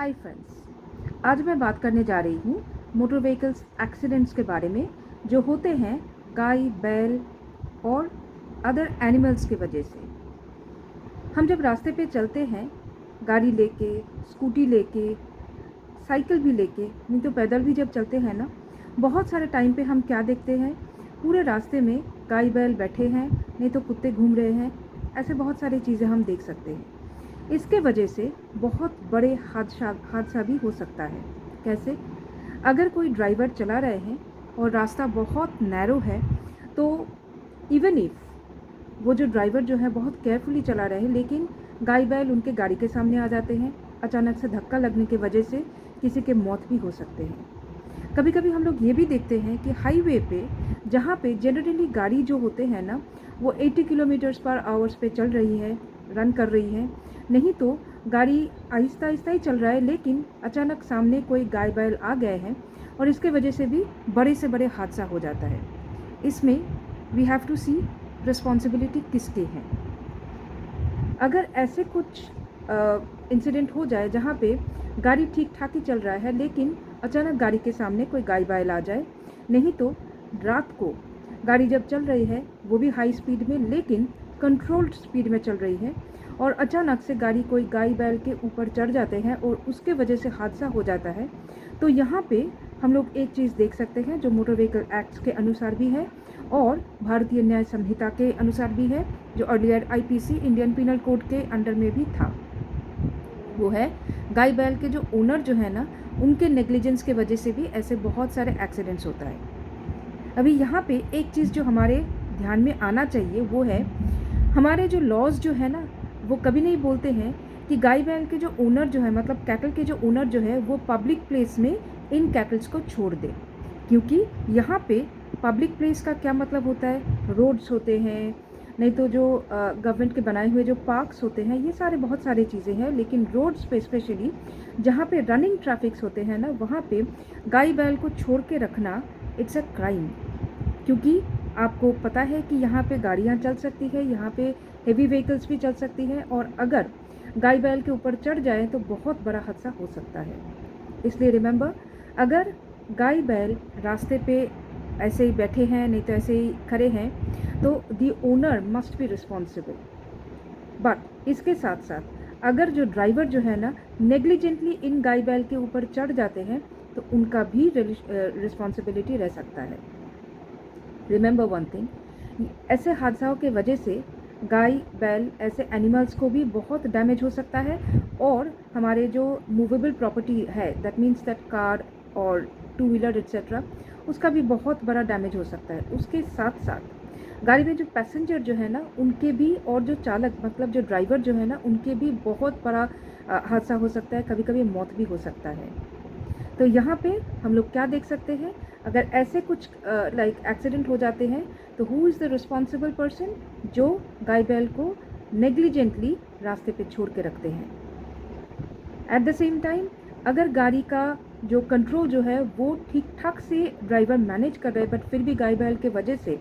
Hi friends, आज मैं बात करने जा रही हूँ मोटर व्हीकल्स एक्सीडेंट्स के बारे में जो होते हैं गाय, बैल और अदर एनिमल्स की वजह से। हम जब रास्ते पे चलते हैं, गाड़ी लेके, स्कूटी लेके, साइकिल भी लेके, नहीं तो पैदल भी जब चलते हैं ना, बहुत सारे टाइम पे हम क्या देखते हैं, पूरे रास्ते में गाय बैल बैठे हैं, नहीं तो कुत्ते घूम रहे हैं। ऐसे बहुत सारी चीज़ें हम देख सकते हैं। इसके वजह से बहुत बड़े हादसा भी हो सकता है। कैसे? अगर कोई ड्राइवर चला रहे हैं और रास्ता बहुत नैरो है, तो इवन इफ वो जो ड्राइवर जो है बहुत केयरफुली चला रहे हैं, लेकिन गाय बैल उनके गाड़ी के सामने आ जाते हैं, अचानक से धक्का लगने की वजह से किसी के मौत भी हो सकते हैं। कभी कभी हम लोग ये भी देखते हैं कि हाईवे पे, जहाँ पे जनरली गाड़ी जो होते हैं ना, वो 80 किलोमीटर्स पर आवर्स पे चल रही है, रन कर रही है, नहीं तो गाड़ी आहिस्ता आहिस्ता ही चल रहा है, लेकिन अचानक सामने कोई गाय बैल आ गए हैं और इसके वजह से भी बड़े से बड़े हादसा हो जाता है। इसमें we have to see responsibility किसकी है। अगर ऐसे कुछ इंसिडेंट हो जाए जहाँ पे गाड़ी ठीक ठाक ही चल रहा है, लेकिन अचानक गाड़ी के सामने कोई गाय बैल आ जाए, नहीं तो रात को गाड़ी जब चल रही है वो भी हाई स्पीड में, लेकिन कंट्रोल्ड स्पीड में चल रही है, और अचानक से गाड़ी कोई गाय बैल के ऊपर चढ़ जाते हैं और उसके वजह से हादसा हो जाता है, तो यहाँ पे हम लोग एक चीज़ देख सकते हैं जो मोटर व्हीकल एक्ट्स के अनुसार भी है और भारतीय न्याय संहिता के अनुसार भी है, जो earlier IPC Indian penal code के अंडर में भी था। वो है गाय बैल के जो ओनर जो है ना, उनके नेग्लिजेंस के वजह से भी ऐसे बहुत सारे एक्सीडेंट्स होता है। अभी यहाँ पे एक चीज़ जो हमारे ध्यान में आना चाहिए वो है, हमारे जो लॉज जो है ना, वो कभी नहीं बोलते हैं कि गाय बैल के जो ओनर जो है, मतलब कैटल के जो ओनर जो है, वो पब्लिक प्लेस में इन कैटल्स को छोड़ दे। क्योंकि यहाँ पे पब्लिक प्लेस का क्या मतलब होता है, रोड्स होते हैं, नहीं तो जो गवर्नमेंट के बनाए हुए जो पार्क्स होते हैं, ये सारे बहुत सारी चीज़ें हैं, लेकिन रोड्स पे स्पेशली जहाँ पे रनिंग ट्रैफिक्स होते हैं ना, वहाँ पे गाय बैल को छोड़ के रखना इट्स अ क्राइम। क्योंकि आपको पता है कि यहाँ पे गाड़ियाँ चल सकती है, यहाँ पे हेवी व्हीकल्स भी चल सकती हैं, और अगर गाय बैल के ऊपर चढ़ जाए तो बहुत बड़ा हादसा हो सकता है। इसलिए रिमेंबर, अगर गाय बैल रास्ते पे ऐसे ही बैठे हैं, नहीं तो ऐसे ही खड़े हैं, तो the owner must be responsible. But इसके साथ साथ अगर जो ड्राइवर जो है ना, नेग्लिजेंटली इन गाय बैल के ऊपर चढ़ जाते हैं, तो उनका भी रिस्पॉन्सिबिलिटी रह सकता है। रिमेंबर वन थिंग, ऐसे हादसाओं के वजह से गाय बैल ऐसे एनिमल्स को भी बहुत डैमेज हो सकता है, और हमारे जो मूवेबल प्रॉपर्टी है, दैट मीन्स दैट कार और टू व्हीलर एक्सेट्रा, उसका भी बहुत बड़ा डैमेज हो सकता है। उसके साथ साथ गाड़ी में जो पैसेंजर जो है ना, उनके भी, और जो चालक मतलब जो ड्राइवर जो है ना, उनके भी बहुत बड़ा हादसा हो सकता है, कभी कभी मौत भी हो सकता है। तो यहाँ पे हम लोग क्या देख सकते हैं, अगर ऐसे कुछ लाइक एक्सीडेंट हो जाते हैं, तो who is the responsible person, जो गाय बैल को नेग्लिजेंटली रास्ते पे छोड़ के रखते हैं। एट द सेम टाइम, अगर गाड़ी का जो कंट्रोल जो है वो ठीक ठाक से ड्राइवर मैनेज कर रहे हैं, बट फिर भी गाय बैल के वजह से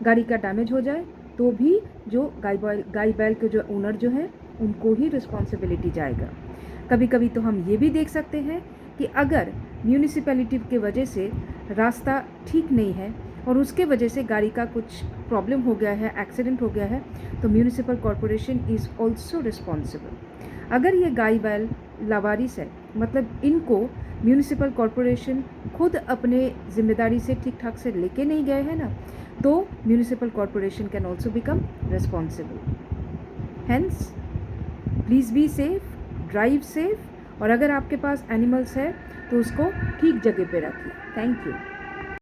गाड़ी का डैमेज हो जाए, तो भी जो गाय बैल के जो ओनर जो है, उनको ही रिस्पॉन्सिबिलिटी जाएगा। कभी कभी तो हम ये भी देख सकते हैं कि अगर म्यूनिसिपैलिटी के वजह से रास्ता ठीक नहीं है और उसके वजह से गाड़ी का कुछ प्रॉब्लम हो गया है, एक्सीडेंट हो गया है, तो municipal corporation is also responsible. अगर ये गाय बैल लावारिस है, मतलब इनको म्यूनिसिपल कॉरपोरेशन खुद अपने जिम्मेदारी से ठीक ठाक से लेके नहीं गए हैं ना, तो municipal corporation can also become responsible. Hence please be safe, drive safe, और अगर आपके पास एनिमल्स है तो उसको ठीक जगह पे रखिए। Thank you.